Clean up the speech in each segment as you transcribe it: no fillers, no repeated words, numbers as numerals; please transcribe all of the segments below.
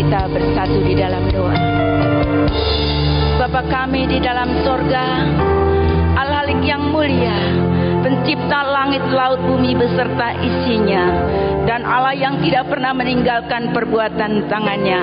kita bersatu di dalam doa. Bapa kami di dalam sorga, Al-Halik yang mulia, pencipta langit, laut, bumi beserta isinya, dan Allah yang tidak pernah meninggalkan perbuatan tangannya,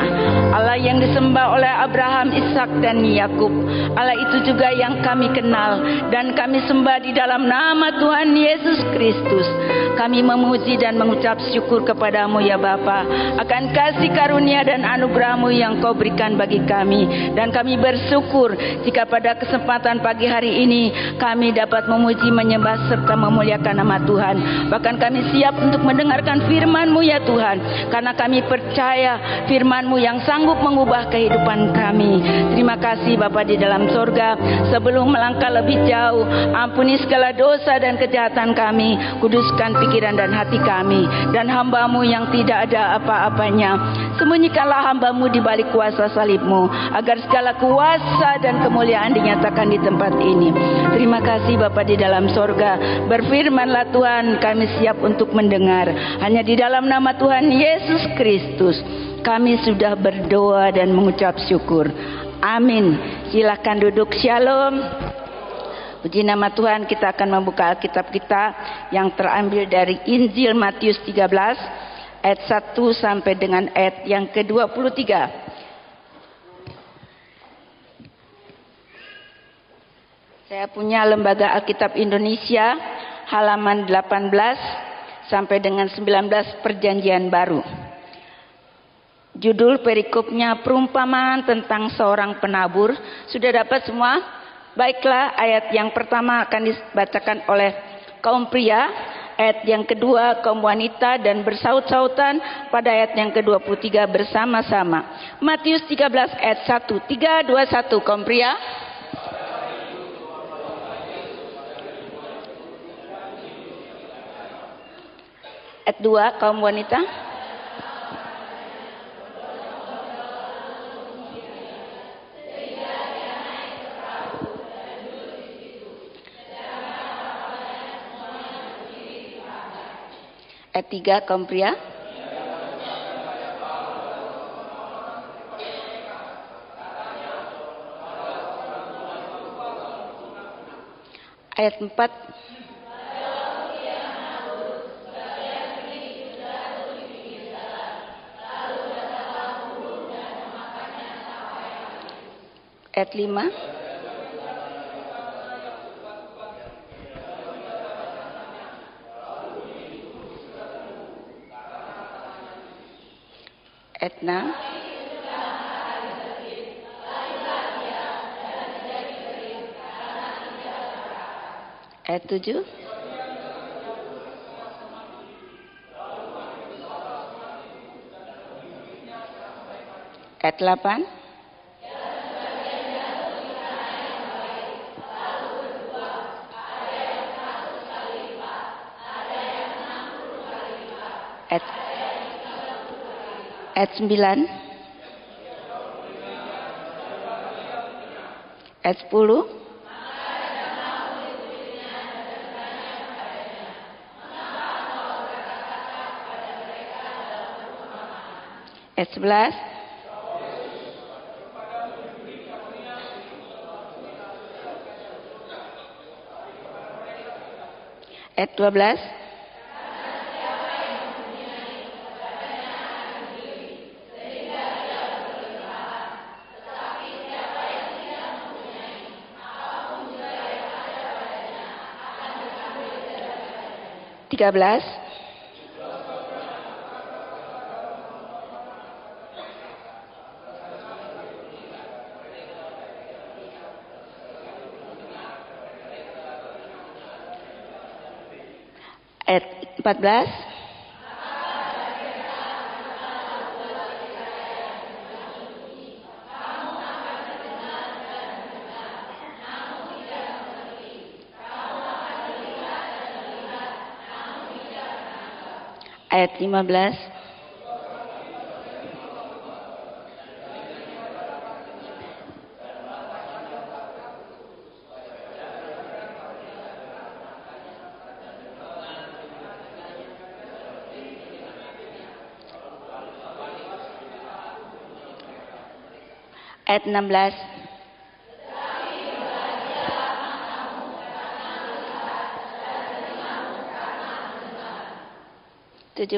Allah yang disembah oleh Abraham, Ishak dan Yakub, Allah itu juga yang kami kenal dan kami sembah di dalam nama Tuhan Yesus Kristus. Kami memuji dan mengucap syukur kepadamu ya Bapa akan kasih karunia dan anugerah-Mu yang Kau berikan bagi kami, dan kami bersyukur jika pada kesempatan pagi hari ini kami dapat memuji, menyembah serta memuliakan nama Tuhan. Bahkan kami siap untuk mendengarkan firman-Mu ya Tuhan, karena kami percaya firman-Mu yang sanggup mengubah kehidupan kami. Terima kasih Bapa di dalam sorga. Sebelum melangkah lebih jauh, ampuni segala dosa dan kejahatan kami, kuduskan pikiran dan hati kami, dan hamba-Mu yang tidak ada apa-apanya. Sembunyikanlah hamba-Mu di balik kuasa salib-Mu, agar segala kuasa dan kemuliaan dinyatakan di tempat ini. Terima kasih Bapa di dalam sorga. Berfirmanlah Tuhan, kami siap untuk mendengar. Hanya di dalam nama Tuhan Yesus Kristus kami sudah berdoa dan mengucap syukur. Amin. Silakan duduk. Shalom. Puji nama Tuhan. Kita akan membuka Alkitab kita yang terambil dari Injil Matius 13 ayat 1 sampai dengan ayat yang ke-23. Saya punya Lembaga Alkitab Indonesia halaman 18 sampai dengan 19 Perjanjian Baru. Judul perikopnya perumpamaan tentang seorang penabur. Sudah dapat semua? Baiklah, ayat yang pertama akan dibacakan oleh kaum pria, ayat yang kedua kaum wanita, dan bersaut-sautan pada ayat yang ke-23 bersama-sama. Matius 13 ayat 1, 3, 2, 1, kaum pria. Ayat 2 kaum wanita. Ayat 3 kaum pria. Ayat 4. Ayat 5. Ayat 6. Ayat 7. Ayat 8. Ayat 9. Ayat 10. Ayat 11. Ayat 12. Ayat 13. Ayat 14. Ayat 15. Ayat 16. 17.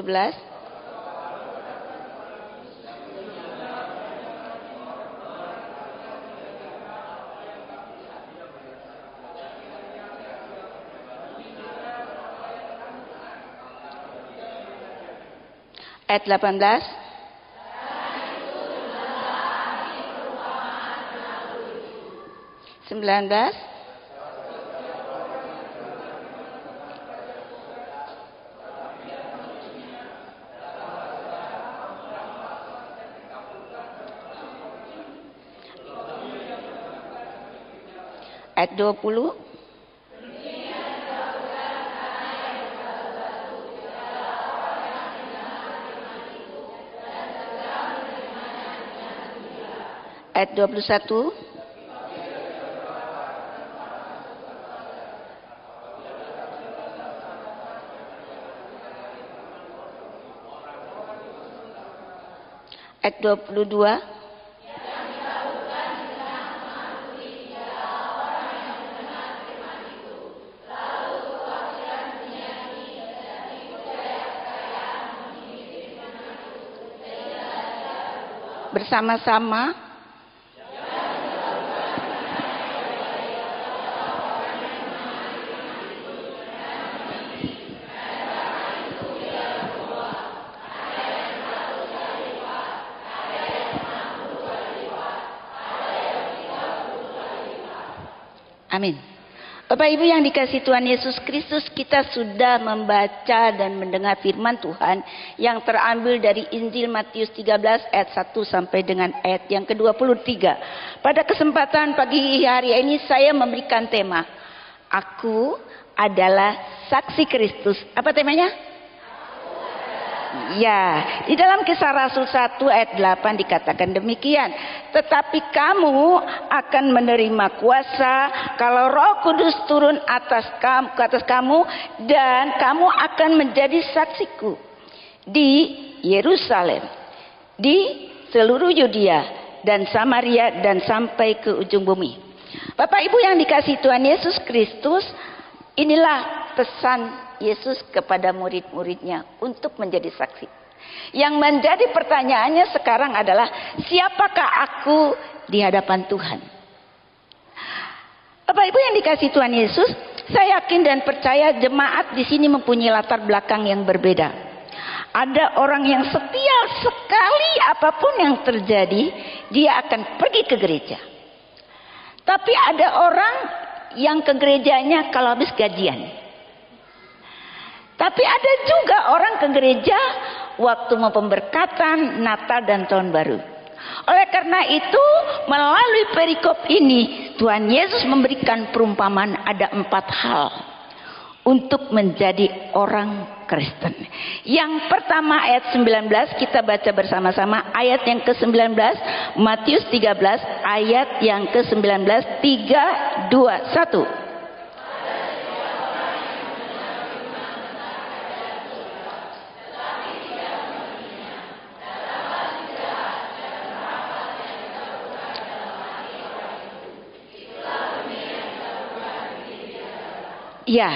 Ayat 18. Sembilan belas. Ayat 20. Ayat 21. Ayat 22. Bersama-sama. Amin. Bapak Ibu yang dikasihi Tuhan Yesus Kristus, kita sudah membaca dan mendengar firman Tuhan yang terambil dari Injil Matius 13 ayat 1 sampai dengan ayat yang ke-23. Pada kesempatan pagi hari ini saya memberikan tema, Aku adalah saksi Kristus. Apa temanya? Ya, di dalam Kisah Rasul 1 ayat 8 dikatakan demikian. Tetapi kamu akan menerima kuasa kalau Roh Kudus turun ke atas kamu, dan kamu akan menjadi saksiku di Yerusalem, di seluruh Yudea dan Samaria dan sampai ke ujung bumi. Bapak Ibu yang dikasihi Tuhan Yesus Kristus, inilah pesan Yesus kepada murid-muridnya untuk menjadi saksi. Yang menjadi pertanyaannya sekarang adalah, siapakah aku di hadapan Tuhan? Bapak Ibu yang dikasihi Tuhan Yesus, saya yakin dan percaya jemaat di sini mempunyai latar belakang yang berbeda. Ada orang yang setia sekali apapun yang terjadi, dia akan pergi ke gereja. Tapi ada orang yang ke gerejanya kalau habis gajian. Tapi ada juga orang ke gereja waktu mau pemberkatan, Natal dan Tahun Baru. Oleh karena itu, melalui perikop ini, Tuhan Yesus memberikan perumpamaan ada 4 hal untuk menjadi orang Kristen. Yang pertama ayat 19, kita baca bersama-sama ayat yang ke-19, Matius 13 ayat yang ke-19, 3, 2, 1. Ya,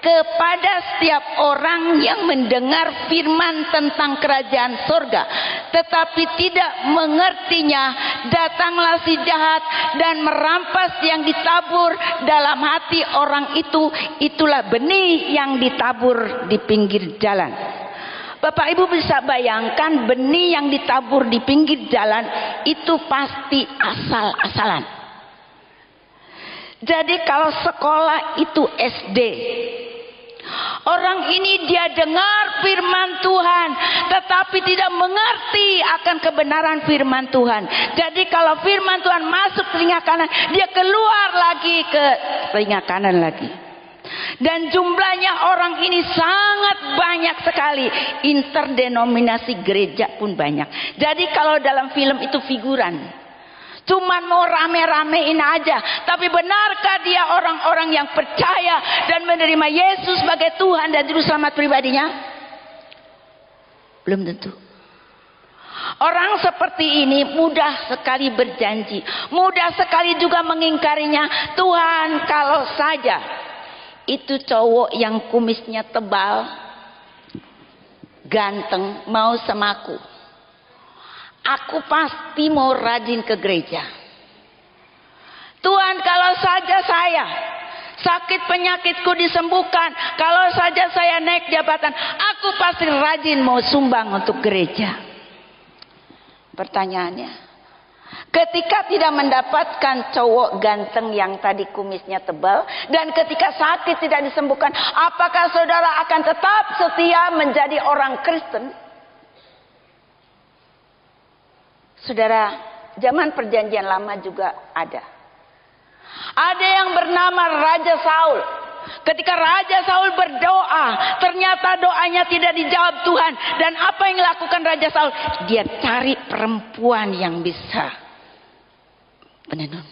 kepada setiap orang yang mendengar firman tentang kerajaan sorga tetapi tidak mengertinya, datanglah si jahat dan merampas yang ditabur dalam hati orang itu. Itulah benih yang ditabur di pinggir jalan. Bapak Ibu bisa bayangkan, benih yang ditabur di pinggir jalan itu pasti asal-asalan. Jadi kalau sekolah itu SD, orang ini dia dengar firman Tuhan tetapi tidak mengerti akan kebenaran firman Tuhan. Jadi kalau firman Tuhan masuk telinga kanan, dia keluar lagi ke telinga kanan lagi. Dan jumlahnya orang ini sangat banyak sekali. Interdenominasi gereja pun banyak. Jadi kalau dalam film itu figuran, cuman mau rame-ramein aja. Tapi benarkah dia orang-orang yang percaya dan menerima Yesus sebagai Tuhan dan Juru Selamat pribadinya? Belum tentu. Orang seperti ini mudah sekali berjanji, mudah sekali juga mengingkarinya. Tuhan, kalau saja itu cowok yang kumisnya tebal, ganteng, mau samaku, aku pasti mau rajin ke gereja. Tuhan, kalau saja saya sakit penyakitku disembuhkan, kalau saja saya naik jabatan, aku pasti rajin mau sumbang untuk gereja. Pertanyaannya, ketika tidak mendapatkan cowok ganteng yang tadi kumisnya tebal, dan ketika sakit tidak disembuhkan, apakah saudara akan tetap setia menjadi orang Kristen? Saudara, zaman perjanjian lama juga ada. Ada yang bernama Raja Saul. Ketika Raja Saul berdoa, ternyata doanya tidak dijawab Tuhan. Dan apa yang dilakukan Raja Saul? Dia cari perempuan yang bisa menenun.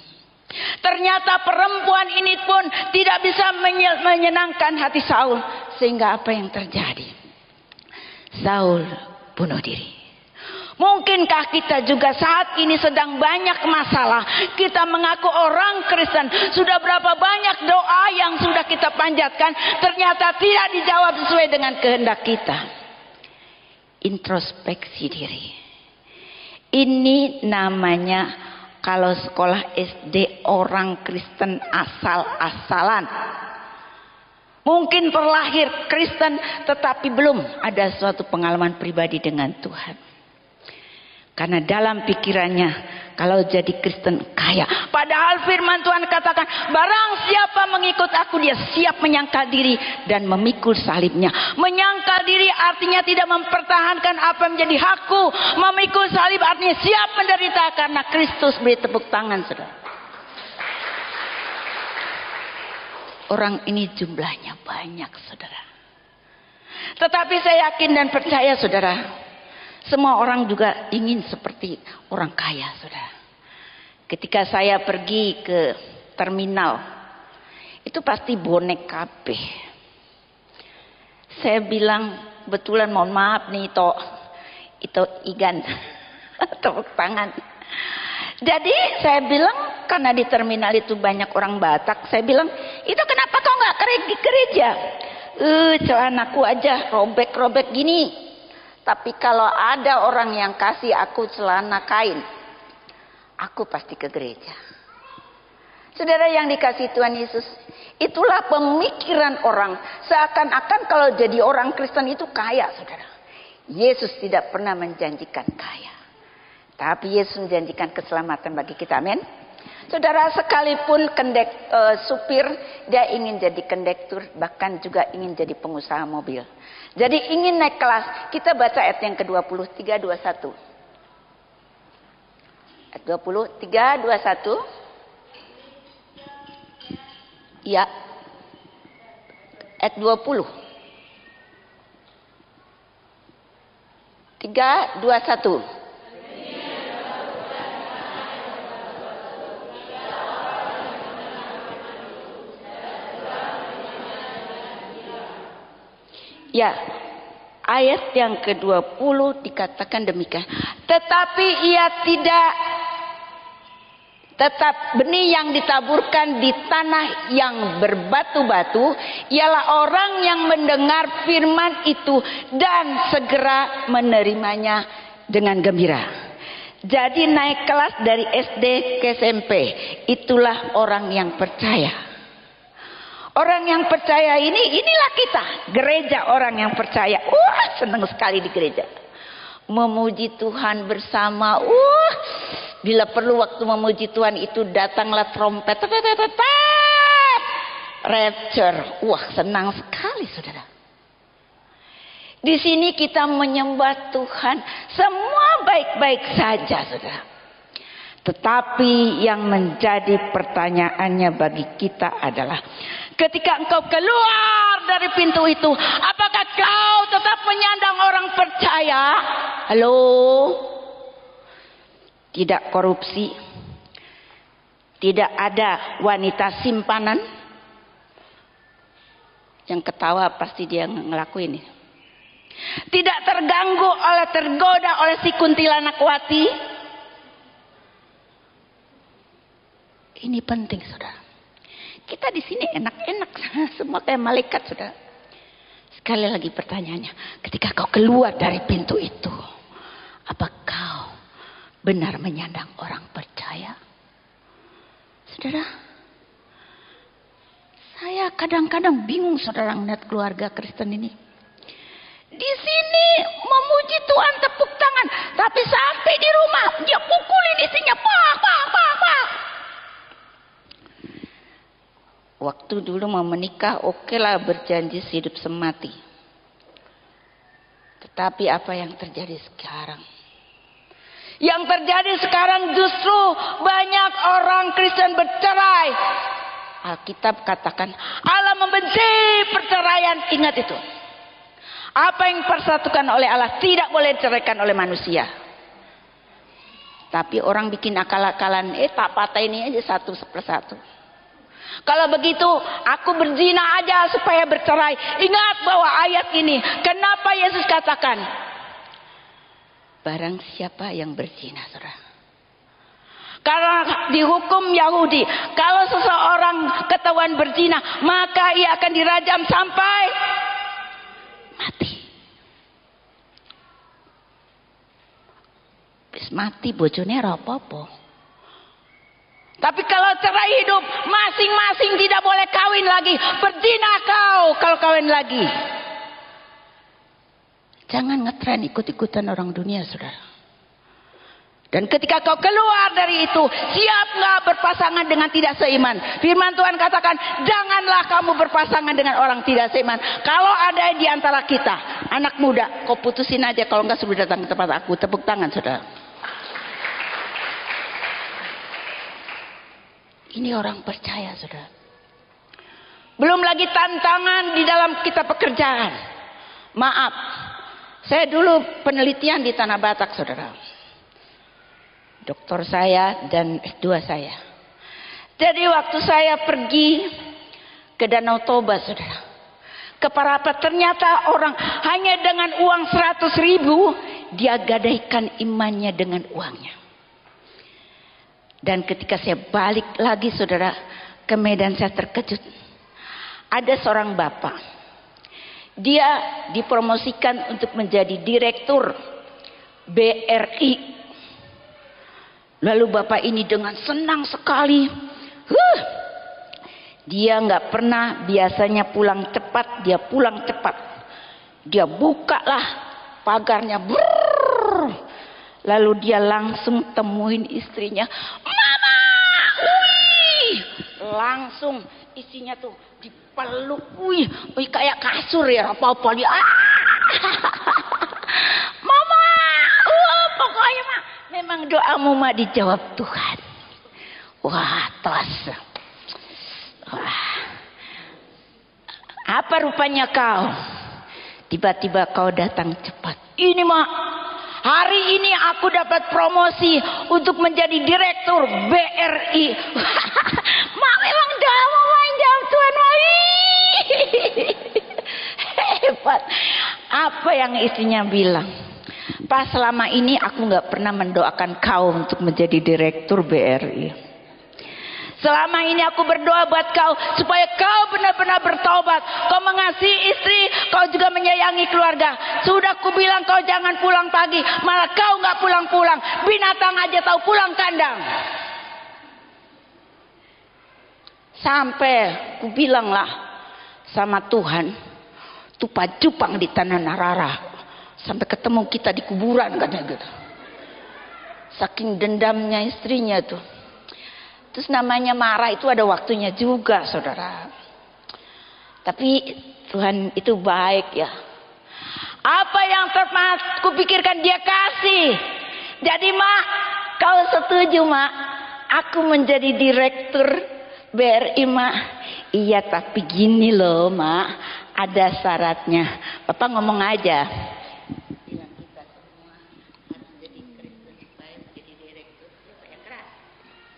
Ternyata perempuan ini pun tidak bisa menyenangkan hati Saul. Sehingga apa yang terjadi? Saul bunuh diri. Mungkinkah kita juga saat ini sedang banyak masalah? Kita mengaku orang Kristen. Sudah berapa banyak doa yang sudah kita panjatkan, ternyata tidak dijawab sesuai dengan kehendak kita. Introspeksi diri. Ini namanya kalau sekolah SD orang Kristen asal-asalan. Mungkin terlahir Kristen tetapi belum ada suatu pengalaman pribadi dengan Tuhan. Karena dalam pikirannya kalau jadi Kristen kaya. Padahal firman Tuhan katakan, barang siapa mengikut aku, dia siap menyangkal diri dan memikul salibnya. Menyangkal diri artinya tidak mempertahankan apa yang menjadi hakku. Memikul salib artinya siap menderita karena Kristus. Beri tepuk tangan, saudara. Orang ini jumlahnya banyak, saudara. Tetapi saya yakin dan percaya, saudara, semua orang juga ingin seperti orang kaya, saudara. Ketika saya pergi ke terminal, itu pasti bonek kabeh. Saya bilang, betulan mohon maaf nih, itu Igan. Tepuk tangan. Jadi saya bilang, karena di terminal itu banyak orang Batak, saya bilang, itu kenapa kau nggak ke gereja? Celanaku aja robek-robek gini. Tapi kalau ada orang yang kasih aku celana kain, aku pasti ke gereja. Saudara yang dikasih Tuhan Yesus, itulah pemikiran orang. Seakan-akan kalau jadi orang Kristen itu kaya, saudara. Yesus tidak pernah menjanjikan kaya. Tapi Yesus menjanjikan keselamatan bagi kita, amin. Saudara, sekalipun supir, dia ingin jadi kondektur, bahkan juga ingin jadi pengusaha mobil. Jadi ingin naik kelas. Kita baca ayat yang ke-23, 21. Ayat 23, 21. Ya. Ayat 20. 3, 21. Ya, ayat yang ke-20 dikatakan demikian. Tetapi ia tetap benih yang ditaburkan di tanah yang berbatu-batu, ialah orang yang mendengar firman itu dan segera menerimanya dengan gembira. Jadi naik kelas dari SD ke SMP, itulah orang yang percaya. Orang yang percaya inilah kita, gereja orang yang percaya. Senang sekali di gereja. Memuji Tuhan bersama. Bila perlu waktu memuji Tuhan itu datanglah trompet. Rapture. Senang sekali, saudara. Di sini kita menyembah Tuhan. Semua baik-baik saja, saudara. Tetapi yang menjadi pertanyaannya bagi kita adalah, ketika engkau keluar dari pintu itu, apakah kau tetap menyandang orang percaya? Halo? Tidak korupsi, tidak ada wanita simpanan. Yang ketawa pasti dia ngelakuin ini. Tidak tergoda oleh si kuntilanakwati. Ini penting, saudara. Kita di sini enak-enak semua kayak malaikat, saudara. Sekali lagi pertanyaannya, ketika kau keluar dari pintu itu, apa kau benar menyandang orang percaya? Saudara, saya kadang-kadang bingung, saudara, melihat keluarga Kristen ini. Di sini memuji Tuhan, tepuk tangan, tapi sampai di rumah dia pukulin istrinya, pak. Waktu dulu mau menikah, oke lah berjanji hidup semati. Tetapi apa yang terjadi sekarang? Yang terjadi sekarang justru banyak orang Kristen bercerai. Alkitab katakan Allah membenci perceraian. Ingat itu. Apa yang dipersatukan oleh Allah tidak boleh diceraikan oleh manusia. Tapi orang bikin akal-akalan, tak patah ini aja satu persatu. Kalau begitu aku berzina aja supaya bercerai. Ingat bahwa ayat ini, kenapa Yesus katakan barang siapa yang berzina, saudara. Karena di hukum Yahudi, kalau seseorang ketahuan berzina, maka ia akan dirajam sampai mati. Bis mati bojone ora apa-apa. Tapi kalau cerai hidup, masing-masing tidak boleh kawin lagi. Berzina kau kalau kawin lagi. Jangan ngetren ikut-ikutan orang dunia, saudara. Dan ketika kau keluar dari itu, siap nggak berpasangan dengan tidak seiman? Firman Tuhan katakan, janganlah kamu berpasangan dengan orang tidak seiman. Kalau ada di antara kita, anak muda, kau putusin aja. Kalau nggak suruh datang ke tempat aku. Tepuk tangan, saudara. Ini orang percaya, saudara. Belum lagi tantangan di dalam kita pekerjaan. Maaf, saya dulu penelitian di Tanah Batak, saudara. Doktor saya dan S2 saya. Jadi waktu saya pergi ke Danau Toba, saudara, ke Parapat, ternyata orang hanya dengan uang 100.000 dia gadaikan imannya dengan uangnya. Dan ketika saya balik lagi, saudara, ke Medan, saya terkejut. Ada seorang bapak. Dia dipromosikan untuk menjadi direktur BRI. Lalu bapak ini dengan senang sekali. Dia nggak pernah biasanya pulang cepat. Dia pulang cepat. Dia bukalah pagarnya. Lalu dia langsung temuin istrinya. Mama, wih, langsung istrinya tuh dipeluk, wih, kayak kasur ya, apa-apa dia. Mama, pokoknya mah, memang doamu mah dijawab Tuhan. Wah, tos. Wah. Apa rupanya kau? Tiba-tiba kau datang cepat. Ini mah. Hari ini aku dapat promosi untuk menjadi direktur BRI. Mak memang dah mau jawab Tuhan. Hebat. Apa yang istrinya bilang? Pas selama ini aku nggak pernah mendoakan kau untuk menjadi direktur BRI. Selama ini aku berdoa buat kau supaya kau benar-benar bertobat. Kau mengasihi istri, kau juga menyayangi keluarga. Sudah ku bilang kau jangan pulang pagi, malah kau nggak pulang-pulang. Binatang aja tahu pulang kandang. Sampai ku bilang lah sama Tuhan, tupa jupang di tanah Narara. Sampai ketemu kita di kuburan katanya gitu. Saking dendamnya istrinya tuh. Terus namanya marah itu ada waktunya juga, saudara. Tapi Tuhan itu baik ya. Apa yang tepat kupikirkan dia kasih. Jadi mak, kau setuju mak? Aku menjadi direktur BRI mak. Iya tapi gini loh mak, ada syaratnya. Bapak ngomong aja.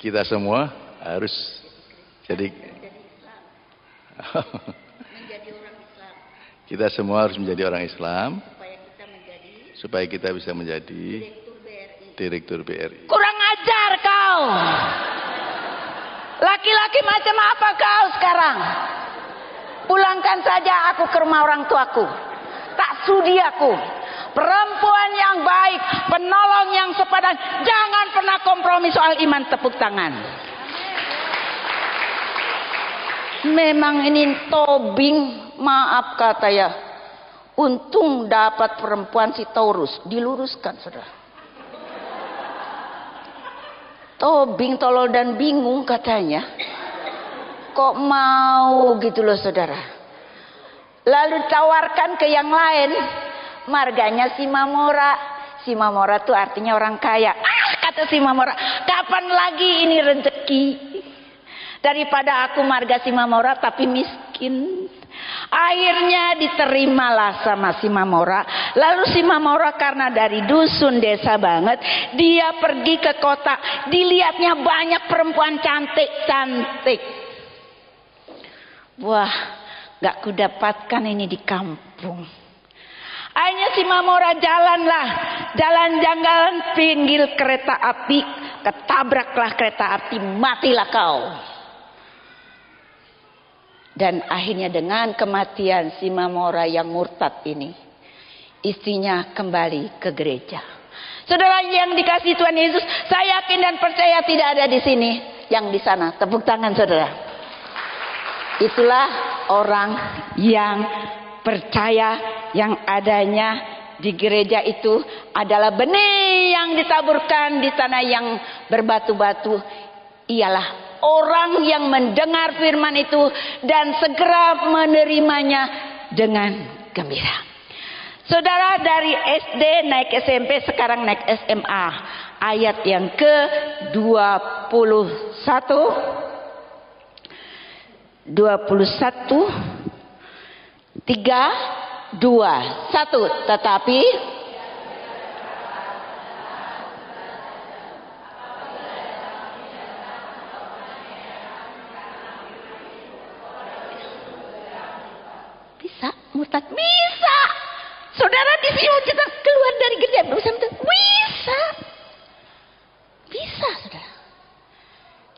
Kita semua harus jadi kita semua harus menjadi orang Islam supaya kita bisa menjadi Direktur BRI. Kurang ajar kau. Laki-laki macam apa kau sekarang? Pulangkan saja aku ke rumah orang tuaku. Tak sudi aku. Perempuan yang baik, penolong yang sepadan. Jangan pernah kompromi soal iman. Tepuk tangan. Memang ini tobing. Maaf kata ya. Untung dapat perempuan si Taurus. Diluruskan saudara. Tobing, tolol dan bingung katanya. Kok mau gitu loh saudara. Lalu tawarkan ke yang lain. Marganya si Mamora. Si Mamora tuh artinya orang kaya. Kata si Mamora, kapan lagi ini rezeki? Daripada aku marga si Mamora tapi miskin. Akhirnya diterimalah sama si Mamora. Lalu si Mamora karena dari dusun desa banget, dia pergi ke kota. Dilihatnya banyak perempuan cantik-cantik. Wah, gak kudapatkan ini di kampung. Akhirnya si Mamora jalan-jalan pinggir kereta api. Ketabraklah kereta api, matilah kau. Dan akhirnya dengan kematian si Mamora yang murtad ini, istrinya kembali ke gereja. Saudara yang dikasihi Tuhan Yesus, saya yakin dan percaya tidak ada di sini yang di sana. Tepuk tangan saudara. Itulah orang yang percaya yang adanya di gereja itu adalah benih yang ditaburkan di tanah yang berbatu-batu. Ialah orang yang mendengar firman itu dan segera menerimanya dengan gembira. Saudara, dari SD naik SMP, sekarang naik SMA. Ayat yang ke-21. 3, 2, 1. Tetapi bisa murtad, bisa. Saudara di sini kita keluar dari gereja berusaha bisa. Bisa saudara.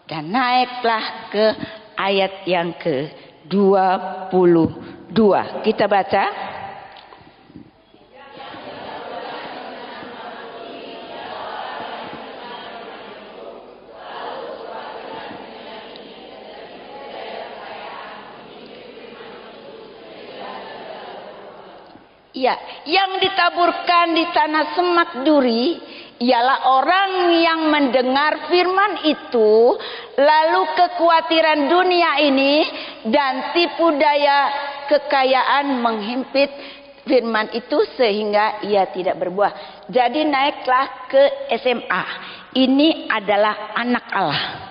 Dan naiklah ke ayat yang ke-22. Kita baca. Ya, yang ditaburkan di tanah semak duri ialah orang yang mendengar firman itu, lalu kekhawatiran dunia ini dan tipu daya kekayaan menghimpit firman itu sehingga ia tidak berbuah. Jadi naiklah ke SMA. Ini adalah anak Allah.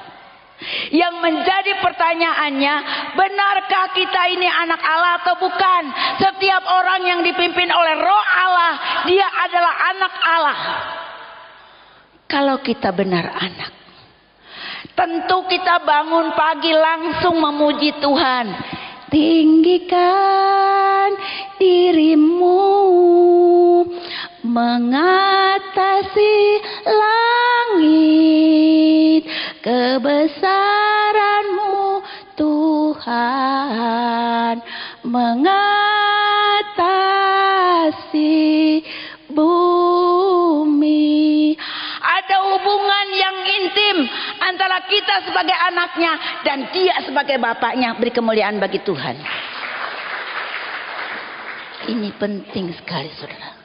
Yang menjadi pertanyaannya, benarkah kita ini anak Allah atau bukan? Setiap orang yang dipimpin oleh Roh Allah, dia adalah anak Allah. Kalau kita benar anak, tentu kita bangun pagi langsung memuji Tuhan. Tinggikan dirimu mengatasi langit, kebesaranmu Tuhan mengatasi bumi. Ada hubungan yang intim antara kita sebagai anaknya dan dia sebagai bapaknya. Beri kemuliaan bagi Tuhan. Ini penting sekali saudara.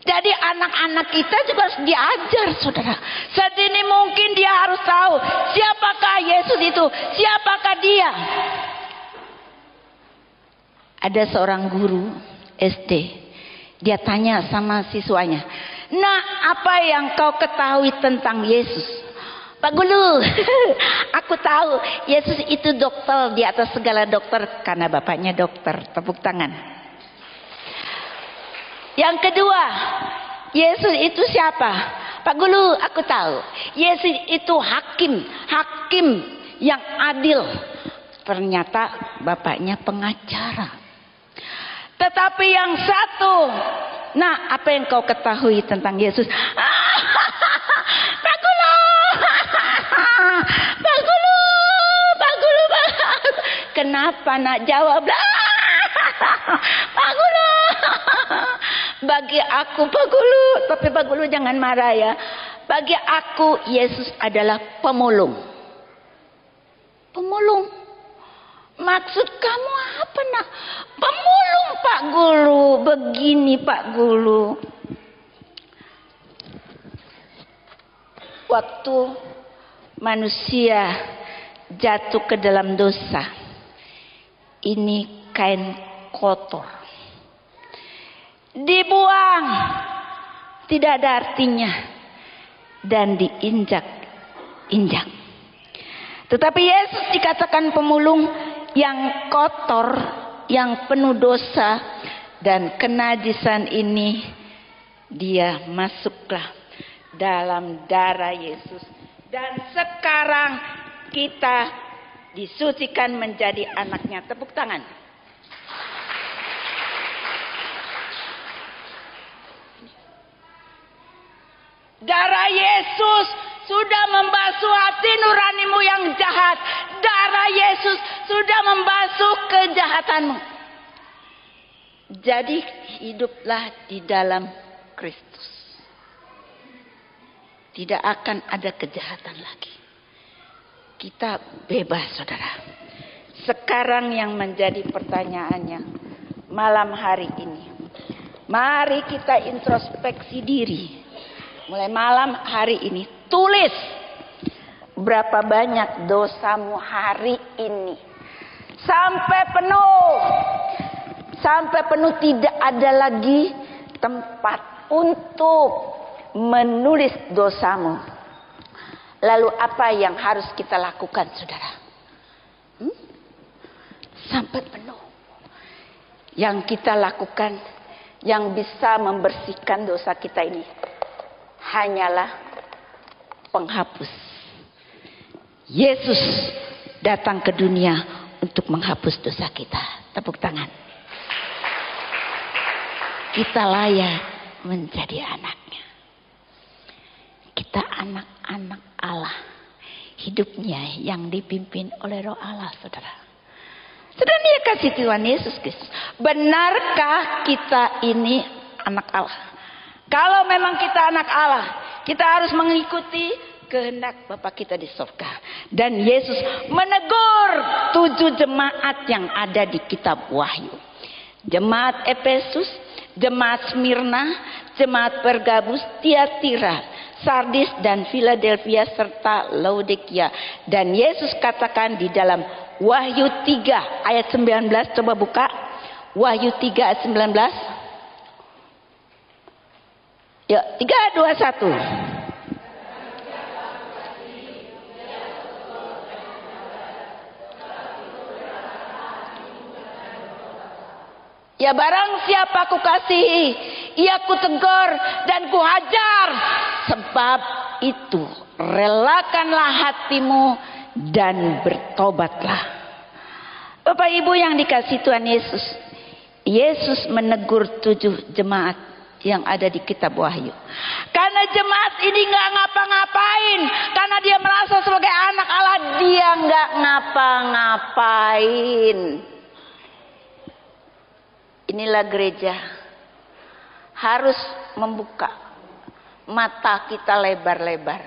Jadi anak-anak kita juga harus diajar saudara. Sedini mungkin dia harus tahu siapakah Yesus itu, siapakah dia. Ada seorang guru SD, dia tanya sama siswanya, "Nak, apa yang kau ketahui tentang Yesus?" "Pak Guru, aku tahu Yesus itu dokter di atas segala dokter karena bapaknya dokter." Tepuk tangan. Yang kedua, Yesus itu siapa? "Pak Guru, aku tahu Yesus itu hakim yang adil." Ternyata bapaknya pengacara. Tetapi yang satu Nah, apa yang kau ketahui tentang Yesus? Pak Guru, Pak Guru, Pak Guru. Kenapa nak jawab? Pak Guru. Bagi aku Pak Guru, tapi Pak Guru jangan marah ya. Bagi aku Yesus adalah pemulung. Pemulung. Maksud kamu apa nak? Pemulung Pak Guru. Begini Pak Guru. Waktu manusia jatuh ke dalam dosa, ini kain kotor, dibuang, tidak ada artinya, dan diinjak-injak. Tetapi Yesus dikatakan pemulung yang kotor, yang penuh dosa dan kenajisan ini, dia masuklah dalam darah Yesus, dan sekarang kita disucikan menjadi anaknya. Tepuk tangan. Darah Yesus sudah membasuh hati nuranimu yang jahat. Darah Yesus sudah membasuh kejahatanmu. Jadi hiduplah di dalam Kristus. Tidak akan ada kejahatan lagi. Kita bebas, saudara. Sekarang yang menjadi pertanyaannya malam hari ini, mari kita introspeksi diri. Mulai malam hari ini, tulis berapa banyak dosamu hari ini. Sampai penuh. Sampai penuh, tidak ada lagi tempat untuk menulis dosamu. Lalu apa yang harus kita lakukan, saudara? Sampai penuh. Yang kita lakukan, yang bisa membersihkan dosa kita ini, hanyalah penghapus. Yesus datang ke dunia untuk menghapus dosa kita. Tepuk tangan. Kita layak menjadi anaknya. Kita anak-anak Allah. Hidupnya yang dipimpin oleh Roh Allah, saudara. Saudara, dia kasih Tuhan Yesus Kristus. Benarkah kita ini anak Allah? Kalau memang kita anak Allah, kita harus mengikuti kehendak Bapa kita di surga. Dan Yesus menegur 7 jemaat yang ada di kitab Wahyu. Jemaat Efesus, jemaat Smyrna, jemaat Pergabus, Tiatira, Sardis dan Philadelphia serta Laodikia. Dan Yesus katakan di dalam Wahyu 3 ayat 19, coba buka. Wahyu 3 ayat 19. Ya, 3, 2, 1. Ya, barang siapa ku kasihi, ia ku tegur dan ku hajar. Sebab itu relakanlah hatimu dan bertobatlah. Bapak Ibu yang dikasihi Tuhan Yesus, Yesus menegur 7 jemaat yang ada di kitab Wahyu. Karena jemaat ini gak ngapa-ngapain. Karena dia merasa sebagai anak Allah, dia gak ngapa-ngapain. Inilah gereja harus membuka mata kita lebar-lebar.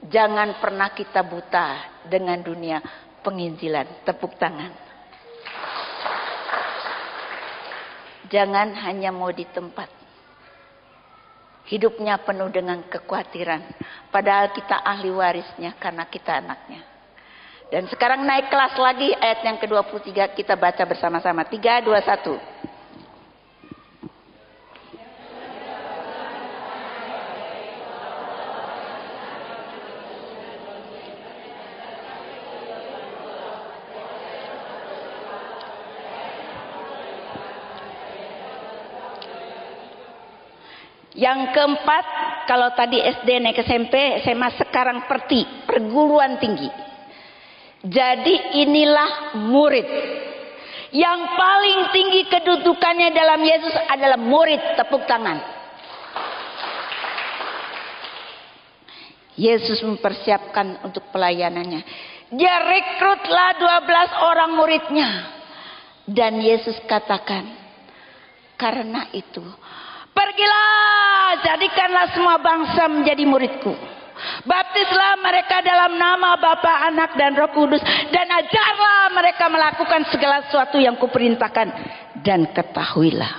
Jangan pernah kita buta dengan dunia penginjilan. Tepuk tangan. Jangan hanya mau di tempat. Hidupnya penuh dengan kekhawatiran. Padahal kita ahli warisnya karena kita anaknya. Dan sekarang naik kelas lagi ayat yang ke-23. Kita baca bersama-sama. 3, 2, 1. Yang keempat, kalau tadi SD naik SMP, SMA, sekarang perguruan tinggi. Jadi inilah murid Yang paling tinggi kedudukannya dalam Yesus adalah murid. Tepuk tangan. Yesus mempersiapkan untuk pelayanannya. Dia rekrutlah 12 orang muridnya. Dan Yesus katakan, karena itu, pergilah, jadikanlah semua bangsa menjadi muridku. Baptislah mereka dalam nama Bapa, Anak, dan Roh Kudus. Dan ajarlah mereka melakukan segala sesuatu yang kuperintahkan. Dan ketahuilah,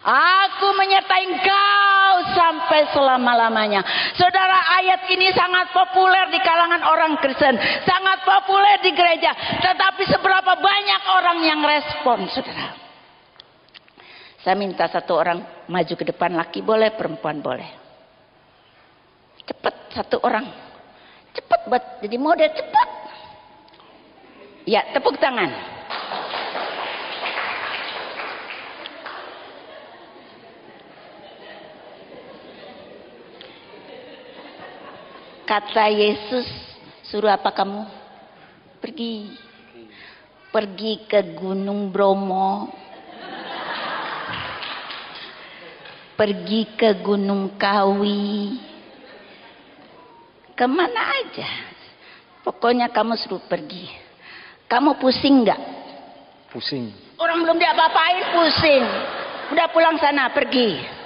aku menyertai engkau sampai selama-lamanya. Saudara, ayat ini sangat populer di kalangan orang Kristen. Sangat populer di gereja. Tetapi seberapa banyak orang yang respon, saudara? Saya minta satu orang maju ke depan. Laki boleh, perempuan boleh. Cepat, satu orang. Cepat buat jadi model, cepat. Ya, tepuk tangan. Kata Yesus, suruh apa kamu? Pergi. Pergi ke Gunung Bromo. Pergi ke Gunung Kawi. Kemana aja. Pokoknya kamu suruh pergi. Kamu pusing nggak? Pusing. Orang belum diapa-apain pusing. Udah pulang sana, pergi.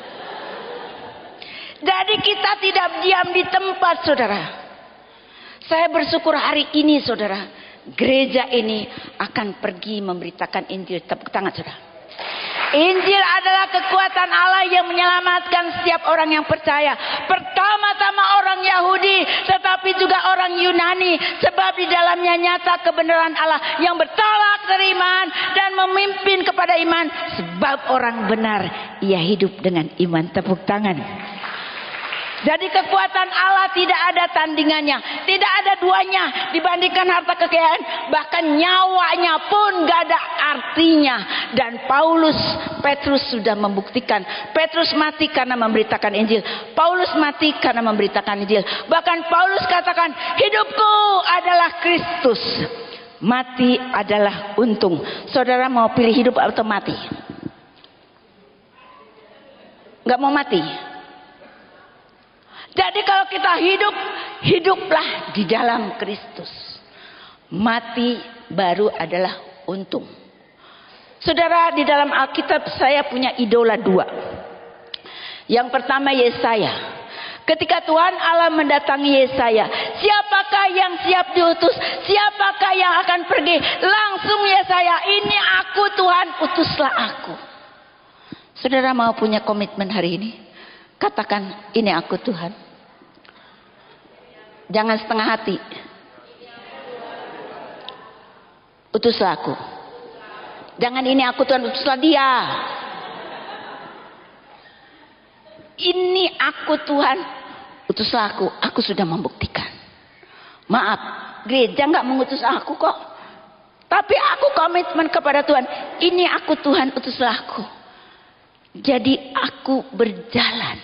Jadi kita tidak diam di tempat, saudara. Saya bersyukur hari ini, saudara, gereja ini akan pergi memberitakan Injil. Tepuk tangan, saudara. Injil adalah kekuatan Allah yang menyelamatkan setiap orang yang percaya. Pertama-tama orang Yahudi, tetapi juga orang Yunani. Sebab di dalamnya nyata kebenaran Allah yang bertolak dari iman dan memimpin kepada iman. Sebab orang benar, ia hidup dengan iman. Tepuk tangan. Jadi kekuatan Allah tidak ada tandingannya, tidak ada duanya dibandingkan harta kekayaan, bahkan nyawanya pun gak ada artinya. Dan Petrus sudah membuktikan. Petrus mati karena memberitakan Injil. Paulus mati karena memberitakan Injil. Bahkan Paulus katakan, hidupku adalah Kristus, mati adalah untung. Saudara mau pilih hidup atau mati? Gak mau mati? Jadi kalau kita hidup, hiduplah di dalam Kristus. Mati baru adalah untung. Saudara, di dalam Alkitab saya punya idola 2. Yang pertama Yesaya. Ketika Tuhan Allah mendatangi Yesaya, siapakah yang siap diutus? Siapakah yang akan pergi? Langsung Yesaya, ini aku Tuhan, utuslah aku. Saudara mau punya komitmen hari ini? Katakan, ini aku Tuhan. Jangan setengah hati. Utuslah aku. Jangan ini aku Tuhan, utuslah dia. Ini aku Tuhan, utuslah aku. Aku sudah membuktikan. Maaf, gereja gak mengutus aku kok. Tapi aku komitmen kepada Tuhan. Ini aku Tuhan, utuslah aku. Jadi aku berjalan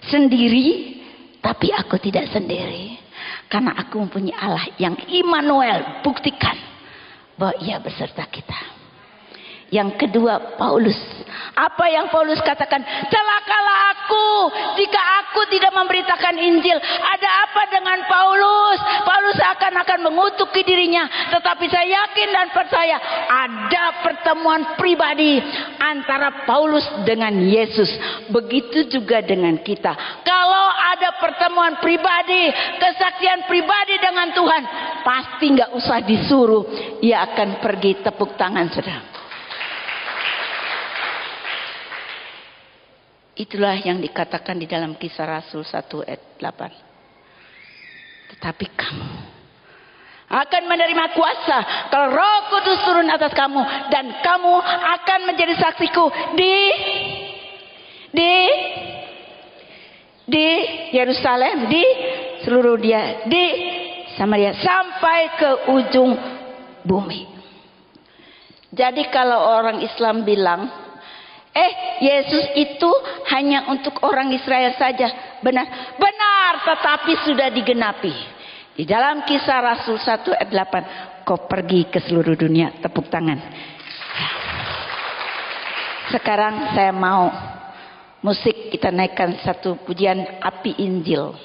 sendiri, tapi aku tidak sendiri. Karena aku mempunyai Allah yang Immanuel, buktikan bahwa ia beserta kita. Yang kedua, Paulus. Apa yang Paulus katakan? Celakalah aku jika aku tidak memberitakan Injil. Ada apa dengan Paulus? Paulus akan mengutuki dirinya. Tetapi saya yakin dan percaya ada pertemuan pribadi antara Paulus dengan Yesus. Begitu juga dengan kita. Kalau ada pertemuan pribadi, kesaksian pribadi dengan Tuhan, pasti nggak usah disuruh, ia akan pergi. Tepuk tangan, saudara. Itulah yang dikatakan di dalam Kisah Rasul 1 ayat 8. Tetapi kamu akan menerima kuasa kalau Roh Kudus turun atas kamu, dan kamu akan menjadi saksiku di Yerusalem, di seluruh di Samaria, sampai ke ujung bumi. Jadi kalau orang Islam bilang, Yesus itu hanya untuk orang Israel saja. Benar, tetapi sudah digenapi. Di dalam Kisah Rasul 1 ayat 8, kau pergi ke seluruh dunia. Tepuk tangan. Sekarang saya mau musik kita naikkan satu pujian Api Injil.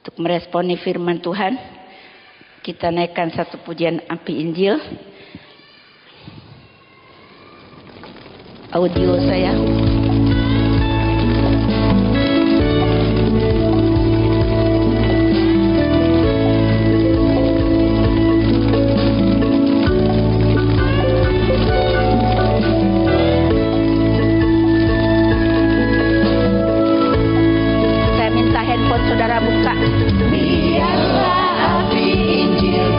Untuk meresponi firman Tuhan, kita naikkan satu pujian Api Injil. Audio saya. Saudara buka. Biarlah api Injil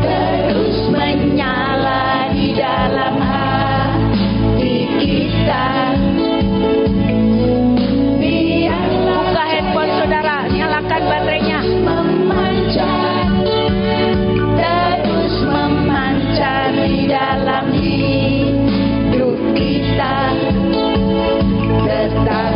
terus menyala di dalam hati kita. Biarlah buka handphone saudara, nyalakan baterainya. Terus memancar di dalam hidup kita. Tetap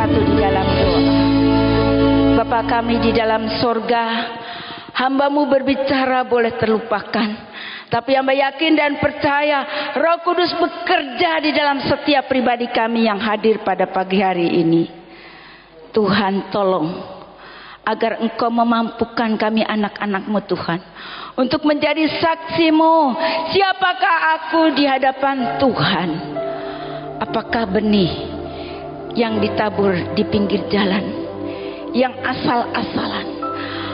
bersatu di dalam doa. Bapa kami di dalam sorga, hamba-Mu berbicara boleh terlupakan, tapi hamba yakin dan percaya Roh Kudus bekerja di dalam setiap pribadi kami yang hadir pada pagi hari ini. Tuhan tolong agar Engkau memampukan kami anak-anak-Mu Tuhan, untuk menjadi saksi-Mu. Siapakah aku di hadapan Tuhan? Apakah benih yang ditabur di pinggir jalan, yang asal-asalan?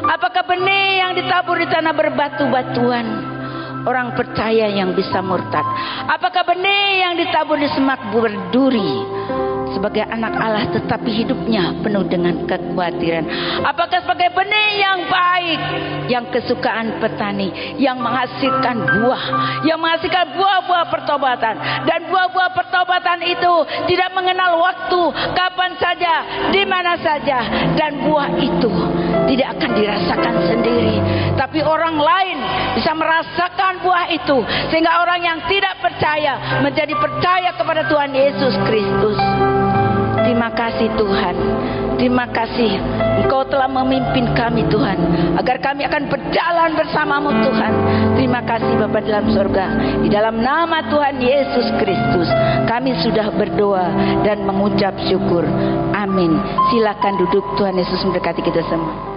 Apakah benih yang ditabur di tanah berbatu-batuan, orang percaya yang bisa murtad? Apakah benih yang ditabur di semak berduri, sebagai anak Allah tetapi hidupnya penuh dengan kekhawatiran? Apakah sebagai benih yang baik, yang kesukaan petani, yang menghasilkan buah, yang menghasilkan buah-buah pertobatan? Dan buah-buah pertobatan itu tidak mengenal waktu, kapan saja, di mana saja. Dan buah itu tidak akan dirasakan sendiri, tapi orang lain bisa merasakan buah itu, sehingga orang yang tidak percaya menjadi percaya kepada Tuhan Yesus Kristus. Terima kasih Tuhan, terima kasih Engkau telah memimpin kami Tuhan, agar kami akan berjalan bersama-Mu Tuhan. Terima kasih Bapa dalam surga, di dalam nama Tuhan Yesus Kristus kami sudah berdoa dan mengucap syukur. Amin. Silakan duduk. Tuhan Yesus memberkati kita semua.